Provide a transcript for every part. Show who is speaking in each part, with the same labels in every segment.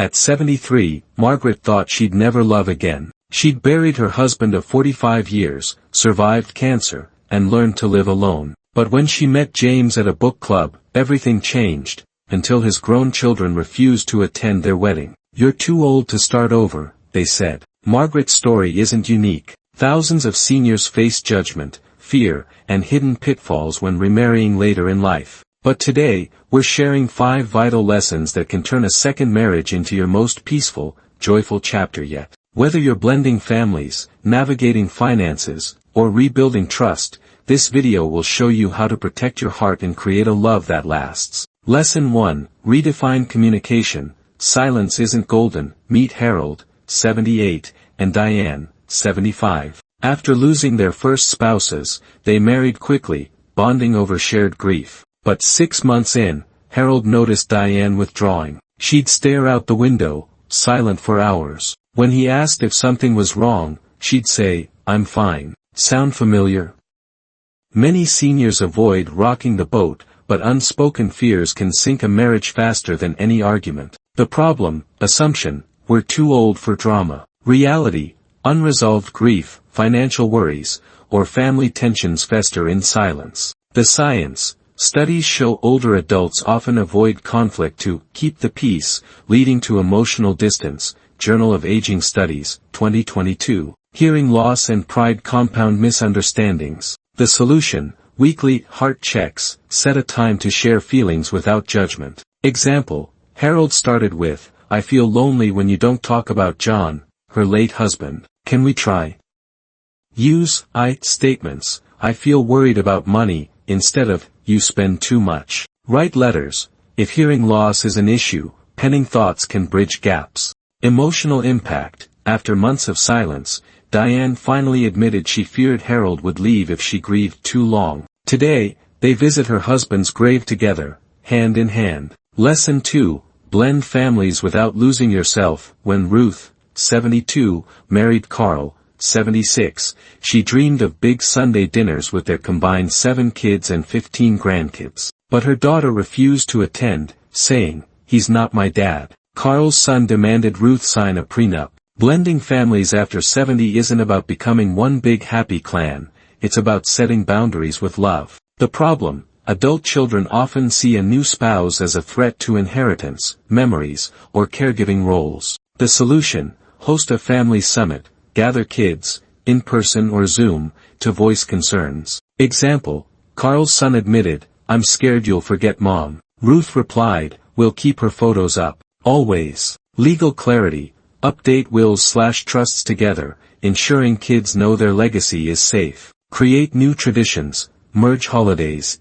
Speaker 1: At 73, Margaret thought she'd never love again. She'd buried her husband of 45 years, survived cancer, and learned to live alone. But when she met James at a book club, everything changed, until his grown children refused to attend their wedding. "You're too old to start over," they said. Margaret's story isn't unique. Thousands of seniors face judgment, fear, and hidden pitfalls when remarrying later in life. But today, we're sharing 5 vital lessons that can turn a second marriage into your most peaceful, joyful chapter yet. Whether you're blending families, navigating finances, or rebuilding trust, this video will show you how to protect your heart and create a love that lasts. Lesson 1. Redefine communication. Silence isn't golden. Meet Harold, 78, and Diane, 75. After losing their first spouses, they married quickly, bonding over shared grief. But 6 months in, Harold noticed Diane withdrawing. She'd stare out the window, silent for hours. When he asked if something was wrong, she'd say, "I'm fine." Sound familiar? Many seniors avoid rocking the boat, but unspoken fears can sink a marriage faster than any argument. The problem, assumption, we're too old for drama. Reality, unresolved grief, financial worries, or family tensions fester in silence. The science, studies show older adults often avoid conflict to keep the peace, leading to emotional distance. Journal of Aging Studies, 2022. Hearing loss and pride compound misunderstandings. The solution, weekly heart checks, set a time to share feelings without judgment. Example, Harold started with, "I feel lonely when you don't talk about John, her late husband. Can we try?" Use I statements, "I feel worried about money," instead of, "You spend too much." Write letters. If hearing loss is an issue, penning thoughts can bridge gaps. Emotional impact. After months of silence, Diane finally admitted she feared Harold would leave if she grieved too long. Today, they visit her husband's grave together, hand in hand. Lesson 2. Blend families without losing yourself. When Ruth, 72, married Carl, 76, she dreamed of big Sunday dinners with their combined 7 kids and 15 grandkids. But her daughter refused to attend, saying, "He's not my dad." Carl's son demanded Ruth sign a prenup. Blending families after 70 isn't about becoming one big happy clan, it's about setting boundaries with love. The problem, adult children often see a new spouse as a threat to inheritance, memories, or caregiving roles. The solution, host a family summit, gather kids, in person or Zoom, to voice concerns. Example, Carl's son admitted, "I'm scared you'll forget mom." Ruth replied, "We'll keep her photos up." Always. Legal clarity. Update wills/trusts together, ensuring kids know their legacy is safe. Create new traditions. Merge holidays.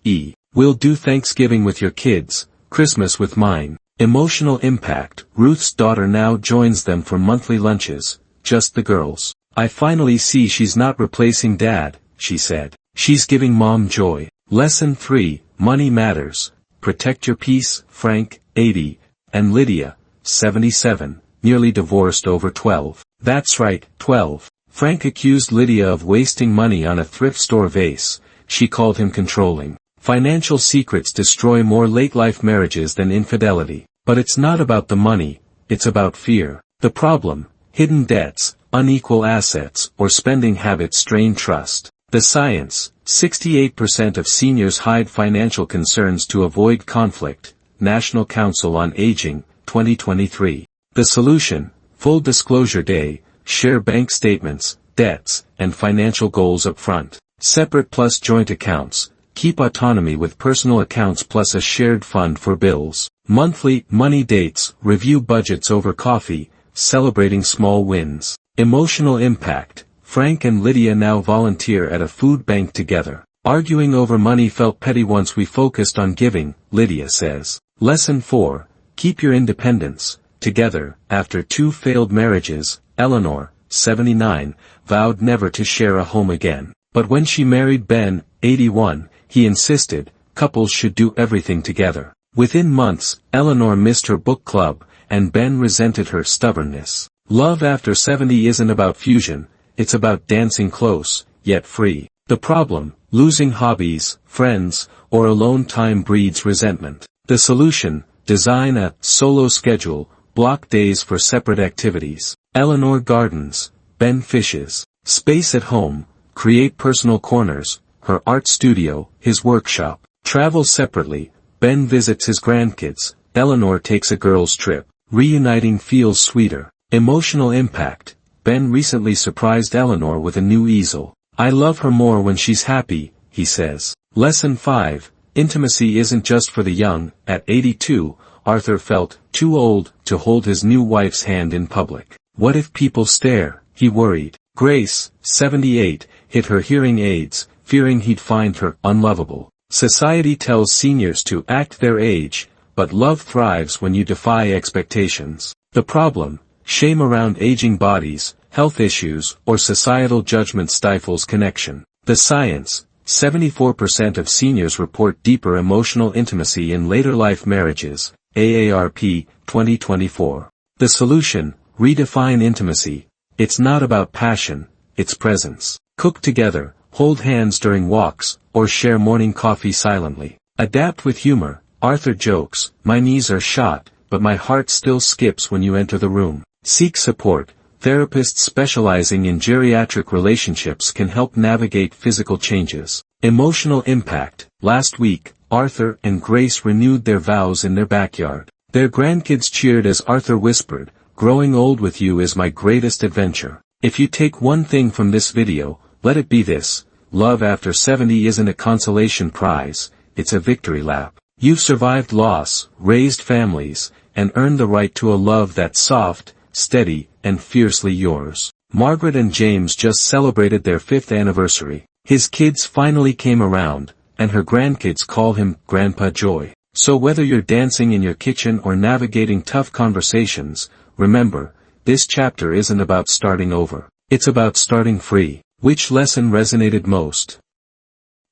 Speaker 1: We'll do Thanksgiving with your kids, Christmas with mine. Emotional impact. Ruth's daughter now joins them for monthly lunches, just the girls. "I finally see she's not replacing dad," she said. "She's giving mom joy." Lesson 3. Money matters. Protect your peace. Frank, 80, and Lydia, 77, nearly divorced over 12. That's right, 12. Frank accused Lydia of wasting money on a thrift store vase. She called him controlling. Financial secrets destroy more late-life marriages than infidelity. But it's not about the money, it's about fear. The problem, hidden debts, unequal assets, or spending habits strain trust. The science, 68% of seniors hide financial concerns to avoid conflict. National Council on Aging, 2023. The solution, full disclosure day, share bank statements, debts, and financial goals up front. Separate plus joint accounts, keep autonomy with personal accounts plus a shared fund for bills. Monthly money dates, review budgets over coffee, celebrating small wins. Emotional impact. Frank and Lydia now volunteer at a food bank together. Arguing over money felt petty once we focused on giving, Lydia says. Lesson 4. Keep your independence. Together, after 2 failed marriages, Eleanor, 79, vowed never to share a home again. But when she married Ben, 81, he insisted, couples should do everything together. Within months, Eleanor missed her book club, and Ben resented her stubbornness. Love after 70 isn't about fusion, it's about dancing close, yet free. The problem, losing hobbies, friends, or alone time breeds resentment. The solution, design a solo schedule, block days for separate activities. Eleanor gardens, Ben fishes. Space at home, create personal corners, her art studio, his workshop. Travel separately, Ben visits his grandkids, Eleanor takes a girls' trip. Reuniting feels sweeter. Emotional impact, Ben recently surprised Eleanor with a new easel. I love her more when she's happy, he says. Lesson 5, intimacy isn't just for the young. At 82, Arthur felt too old to hold his new wife's hand in public. What if people stare, he worried. Grace, 78, hid her hearing aids, fearing he'd find her unlovable. Society tells seniors to act their age, but love thrives when you defy expectations. The problem, shame around aging bodies, health issues, or societal judgment stifles connection. The science, 74% of seniors report deeper emotional intimacy in later life marriages, AARP, 2024. The solution, redefine intimacy. It's not about passion, it's presence. Cook together, hold hands during walks, or share morning coffee silently. Adapt with humor. Arthur jokes, my knees are shot, but my heart still skips when you enter the room. Seek support. Therapists specializing in geriatric relationships can help navigate physical changes. Emotional impact. Last week, Arthur and Grace renewed their vows in their backyard. Their grandkids cheered as Arthur whispered, growing old with you is my greatest adventure. If you take one thing from this video, let it be this: love after 70 isn't a consolation prize, it's a victory lap. You've survived loss, raised families, and earned the right to a love that's soft, steady, and fiercely yours. Margaret and James just celebrated their 5th anniversary. His kids finally came around, and her grandkids call him Grandpa Joy. So whether you're dancing in your kitchen or navigating tough conversations, remember, this chapter isn't about starting over. It's about starting free. Which lesson resonated most?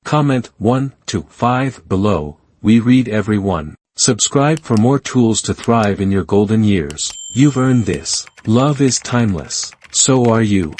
Speaker 1: Comment 1 to 5 below. We read every one. Subscribe for more tools to thrive in your golden years. You've earned this. Love is timeless. So are you.